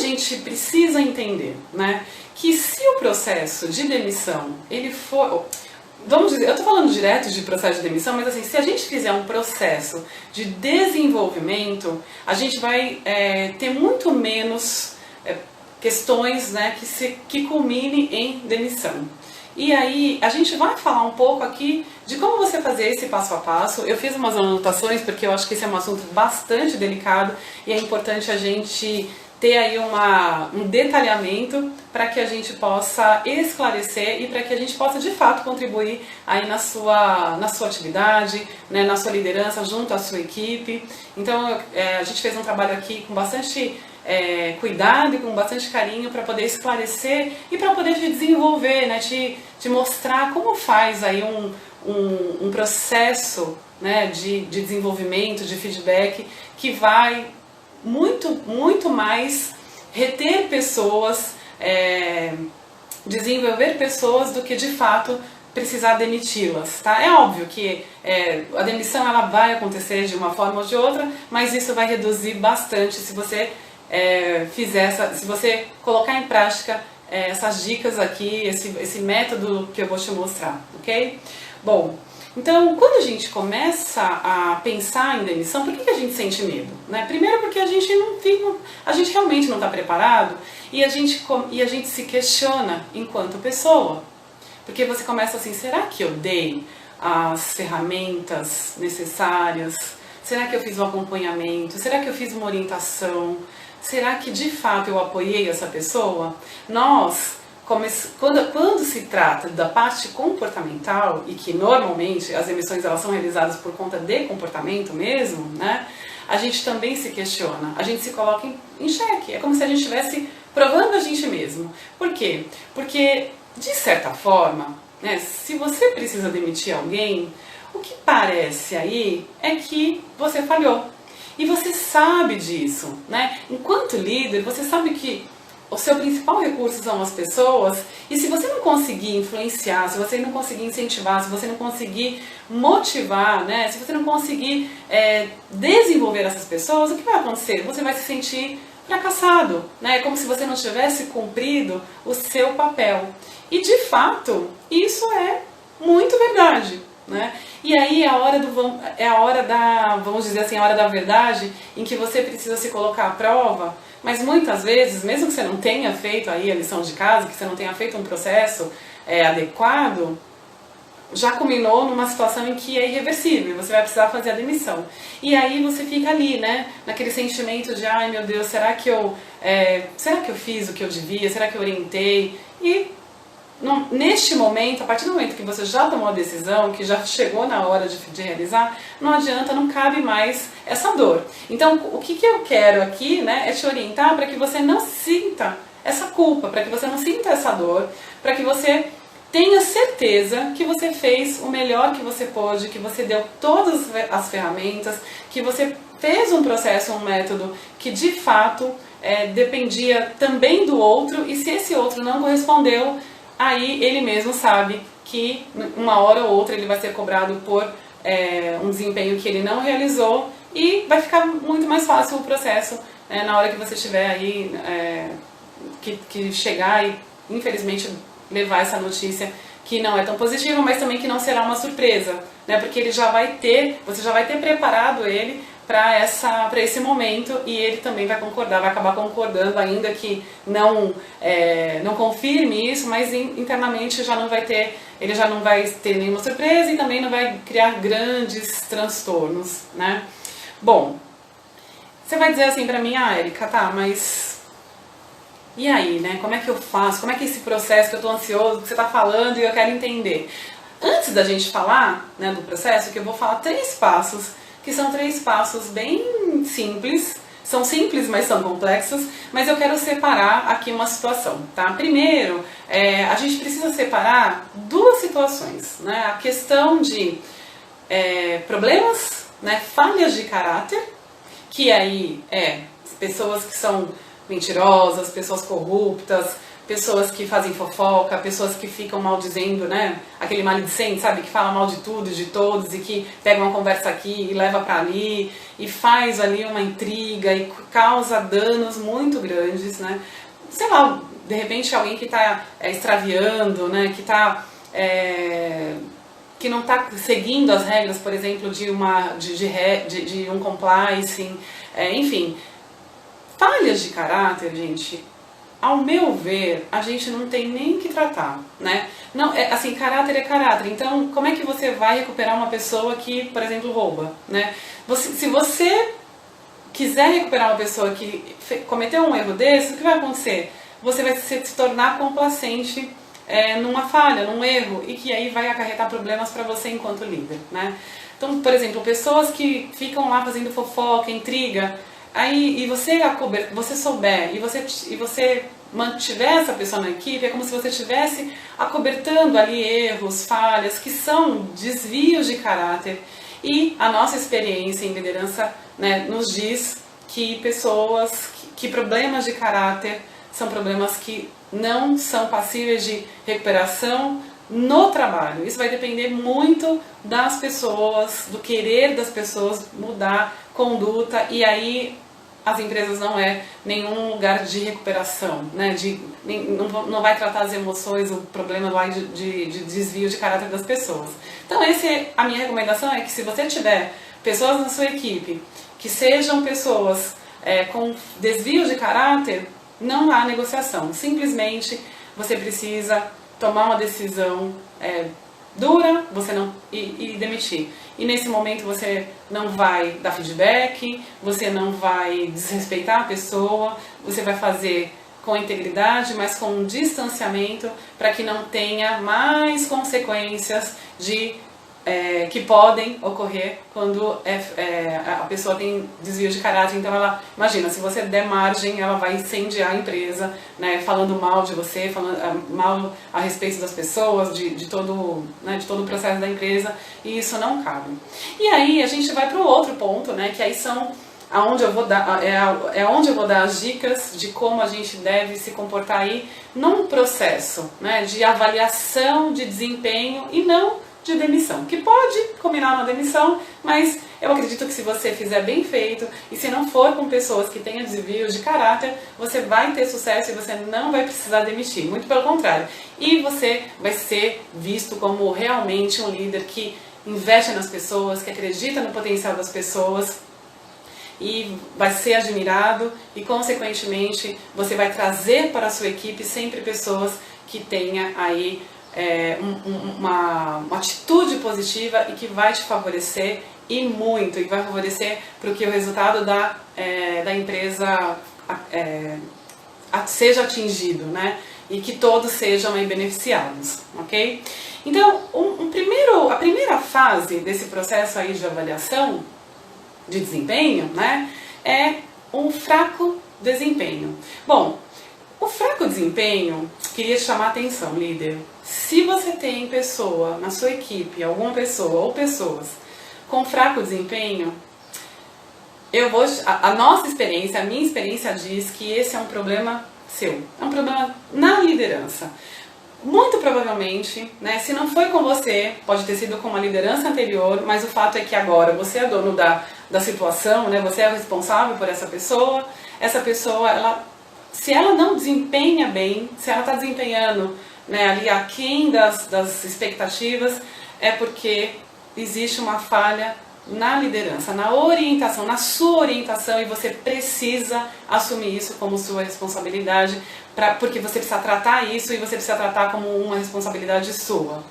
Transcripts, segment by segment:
gente precisa entender, né, que se o processo de demissão, ele for... Vamos dizer, eu estou falando direto de processo de demissão, mas assim, se a gente fizer um processo de desenvolvimento, a gente vai ter muito menos questões, né, que culminem em demissão. E aí, a gente vai falar um pouco aqui de como você fazer esse passo a passo. Eu fiz umas anotações porque eu acho que esse é um assunto bastante delicado e é importante a gente ter aí um detalhamento para que a gente possa esclarecer e para que a gente possa de fato contribuir aí na sua atividade, né, na sua liderança, junto à sua equipe. Então a gente fez um trabalho aqui com bastante cuidado e com bastante carinho para poder esclarecer e para poder te desenvolver, né, te mostrar como faz aí um processo, né, de desenvolvimento, de feedback que vai muito mais reter pessoas, desenvolver pessoas do que de fato precisar demiti-las, tá? É óbvio que a demissão ela vai acontecer de uma forma ou de outra, mas isso vai reduzir bastante se você se você colocar em prática essas dicas aqui, esse método que eu vou te mostrar, ok? Bom, então, quando a gente começa a pensar em demissão, por que a gente sente medo? Né? Primeiro porque a gente realmente não está preparado e a gente se questiona enquanto pessoa. Porque você começa assim, será que eu dei as ferramentas necessárias? Será que eu fiz um acompanhamento? Será que eu fiz uma orientação? Será que de fato eu apoiei essa pessoa? Quando se trata da parte comportamental, e que normalmente as demissões elas são realizadas por conta de comportamento mesmo, né, a gente também se questiona, a gente se coloca em xeque, é como se a gente estivesse provando a gente mesmo. Por quê? Porque, de certa forma, né, se você precisa demitir alguém, o que parece aí é que você falhou. E você sabe disso, né? Enquanto líder, você sabe que o seu principal recurso são as pessoas, e se você não conseguir influenciar, se você não conseguir incentivar, se você não conseguir motivar, né, se você não conseguir desenvolver essas pessoas, o que vai acontecer? Você vai se sentir fracassado, né? É como se você não tivesse cumprido o seu papel. E de fato, isso é muito verdade, né? E aí é a hora vamos dizer assim, a hora da verdade, em que você precisa se colocar à prova. Mas muitas vezes, mesmo que você não tenha feito aí a lição de casa, que você não tenha feito um processo adequado, já culminou numa situação em que é irreversível, você vai precisar fazer a demissão. E aí você fica ali, né, naquele sentimento de, ai meu Deus, será que eu fiz o que eu devia, será que eu orientei? E neste momento, a partir do momento que você já tomou a decisão, que já chegou na hora de realizar, não adianta, não cabe mais essa dor. Então, o que eu quero aqui, né, é te orientar para que você não sinta essa culpa, para que você não sinta essa dor, para que você tenha certeza que você fez o melhor que você pôde, que você deu todas as ferramentas, que você fez um processo, um método que de fato dependia também do outro, e se esse outro não correspondeu, aí ele mesmo sabe que uma hora ou outra ele vai ser cobrado por um desempenho que ele não realizou, e vai ficar muito mais fácil o processo na hora que você estiver aí, que chegar e infelizmente levar essa notícia que não é tão positiva, mas também que não será uma surpresa, né? Porque você já vai ter preparado ele para esse momento, e ele também vai concordar, vai acabar concordando, ainda que não confirme isso, mas internamente ele já não vai ter nenhuma surpresa e também não vai criar grandes transtornos, né? Bom, você vai dizer assim para mim, Érica, tá, mas e aí, né? Como é que eu faço? Como é que é esse processo que eu tô ansioso, que você tá falando e eu quero entender? Antes da gente falar, né, do processo, que eu vou falar 3 passos, que são 3 passos bem simples. São simples, mas são complexos, mas eu quero separar aqui uma situação, tá? Primeiro, a gente precisa separar 2 situações, né? A questão de problemas, né, falhas de caráter, que aí pessoas que são mentirosas, pessoas corruptas, pessoas que fazem fofoca, pessoas que ficam maldizendo, né? Aquele maledicente, sabe? Que fala mal de tudo, de todos e que pega uma conversa aqui e leva pra ali e faz ali uma intriga e causa danos muito grandes, né? Sei lá, de repente alguém que tá extraviando, né? Que não está seguindo as regras, por exemplo, de um compliance, enfim. Falhas de caráter, gente, ao meu ver, a gente não tem nem que tratar, né? Não, assim, caráter é caráter. Então, como é que você vai recuperar uma pessoa que, por exemplo, rouba, né? Se você quiser recuperar uma pessoa que cometeu um erro desse, o que vai acontecer? Você vai se tornar complacente numa falha, num erro, e que aí vai acarretar problemas para você enquanto líder, né? Então, por exemplo, pessoas que ficam lá fazendo fofoca, intriga, aí, e você souber, e você mantiver essa pessoa na equipe, é como se você estivesse acobertando ali erros, falhas, que são desvios de caráter. E a nossa experiência em liderança, né, nos diz que que problemas de caráter são problemas que não são passíveis de recuperação no trabalho. Isso vai depender muito das pessoas, do querer das pessoas mudar conduta, e aí as empresas não é nenhum lugar de recuperação, né? Não vai tratar as emoções, o problema lá de desvio de caráter das pessoas. Então a minha recomendação é que se você tiver pessoas na sua equipe que sejam pessoas com desvio de caráter, não há negociação. Simplesmente você precisa tomar uma decisão dura, e demitir. E nesse momento você não vai dar feedback, você não vai desrespeitar a pessoa, você vai fazer com integridade, mas com um distanciamento, para que não tenha mais consequências que podem ocorrer quando a pessoa tem desvio de caráter. Então imagina, se você der margem, ela vai incendiar a empresa, né, falando mal de você, falando mal a respeito das pessoas, de todo o processo da empresa, e isso não cabe. E aí a gente vai para o outro ponto, né, que aí são onde eu vou dar as dicas de como a gente deve se comportar aí num processo, né, de avaliação de desempenho e não de demissão, que pode combinar uma demissão, mas eu acredito que se você fizer bem feito e se não for com pessoas que tenham desvios de caráter, você vai ter sucesso e você não vai precisar demitir, muito pelo contrário. E você vai ser visto como realmente um líder que investe nas pessoas, que acredita no potencial das pessoas, e vai ser admirado e, consequentemente, você vai trazer para a sua equipe sempre pessoas que tenham aí uma atitude positiva e que vai te favorecer e muito, e vai favorecer para que o resultado da empresa seja atingido, né? E que todos sejam aí beneficiados, ok? Então, a primeira fase desse processo aí de avaliação de desempenho, né, é um fraco desempenho. Bom, o fraco desempenho, queria te chamar a atenção, líder. Se você tem pessoa na sua equipe, alguma pessoa ou pessoas com fraco desempenho, a nossa experiência, a minha experiência diz que esse é um problema seu. É um problema na liderança. Muito provavelmente, né, se não foi com você, pode ter sido com uma liderança anterior, mas o fato é que agora você é dono da situação, né, você é o responsável por essa pessoa, se ela não desempenha bem, se ela está desempenhando, né, ali aquém das expectativas, é porque existe uma falha na liderança, na orientação, na sua orientação, e você precisa assumir isso como sua responsabilidade, porque você precisa tratar isso e você precisa tratar como uma responsabilidade sua.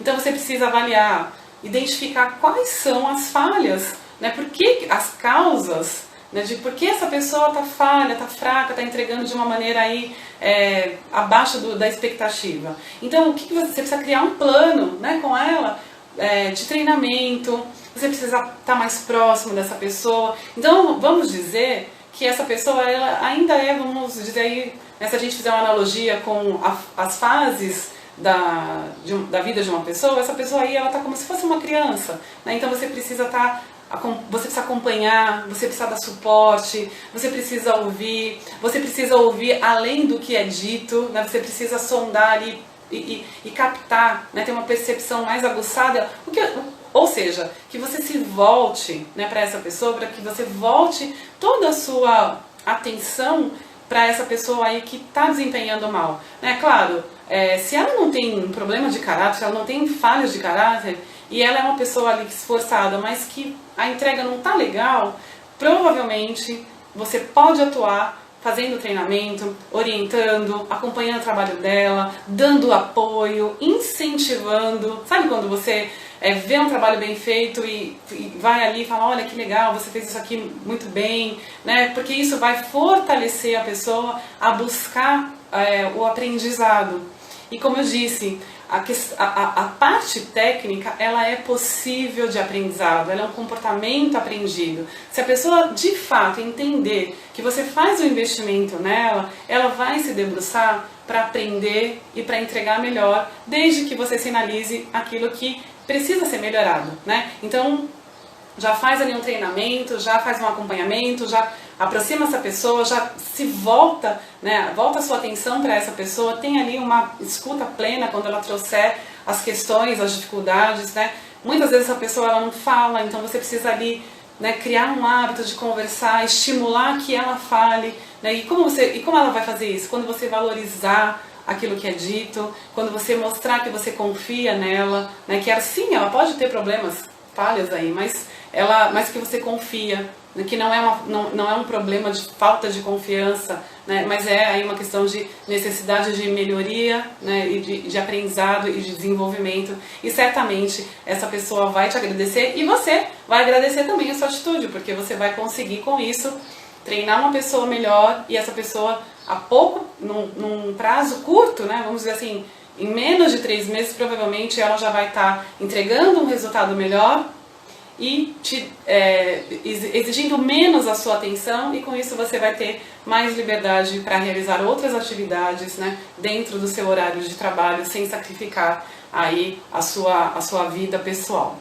Então você precisa avaliar, identificar quais são as falhas, né, as causas, né, de por que essa pessoa está falha, está fraca, está entregando de uma maneira aí abaixo da expectativa. Então o que você precisa criar um plano, né, com ela, de treinamento. Você precisa estar mais próximo dessa pessoa. Então vamos dizer que essa pessoa ela ainda vamos dizer aí, né, se a gente fizer uma analogia com as fases da vida de uma pessoa, essa pessoa aí ela está como se fosse uma criança, né? Então você precisa estar você precisa acompanhar, você precisa dar suporte, você precisa ouvir além do que é dito, né? Você precisa sondar ali e captar, né? Ter uma percepção mais aguçada, ou seja, que você se volte, né, para essa pessoa, para que você volte toda a sua atenção para essa pessoa aí que está desempenhando mal. Né? Claro, se ela não tem um problema de caráter, se ela não tem falhas de caráter, e ela é uma pessoa ali esforçada, mas que a entrega não está legal, provavelmente você pode atuar fazendo treinamento, orientando, acompanhando o trabalho dela, dando apoio, incentivando. Sabe quando você vê um trabalho bem feito e vai ali e fala, olha que legal, você fez isso aqui muito bem, né? Porque isso vai fortalecer a pessoa a buscar o aprendizado. E como eu disse, a parte técnica, ela é possível de aprendizado, ela é um comportamento aprendido. Se a pessoa de fato entender que você faz um investimento nela, ela vai se debruçar para aprender e para entregar melhor, desde que você sinalize aquilo que precisa ser melhorado, né? Então, já faz ali um treinamento, já faz um acompanhamento, já aproxima essa pessoa, já se volta, né? Volta a sua atenção para essa pessoa, tem ali uma escuta plena quando ela trouxer as questões, as dificuldades, né? Muitas vezes essa pessoa ela não fala, então você precisa ali, né, criar um hábito de conversar, estimular que ela fale, né? E como ela vai fazer isso? Quando você valorizar aquilo que é dito, quando você mostrar que você confia nela, né, que sim, ela pode ter problemas, falhas aí, mas que você confia, né, que não é um problema de falta de confiança, né, mas é aí uma questão de necessidade de melhoria, né, e de aprendizado e de desenvolvimento, e certamente essa pessoa vai te agradecer e você vai agradecer também a sua atitude, porque você vai conseguir com isso treinar uma pessoa melhor e essa pessoa num prazo curto, né, vamos dizer assim, em menos de 3 meses, provavelmente ela já vai estar entregando um resultado melhor e exigindo menos a sua atenção, e com isso você vai ter mais liberdade para realizar outras atividades, né, dentro do seu horário de trabalho, sem sacrificar aí a sua vida pessoal.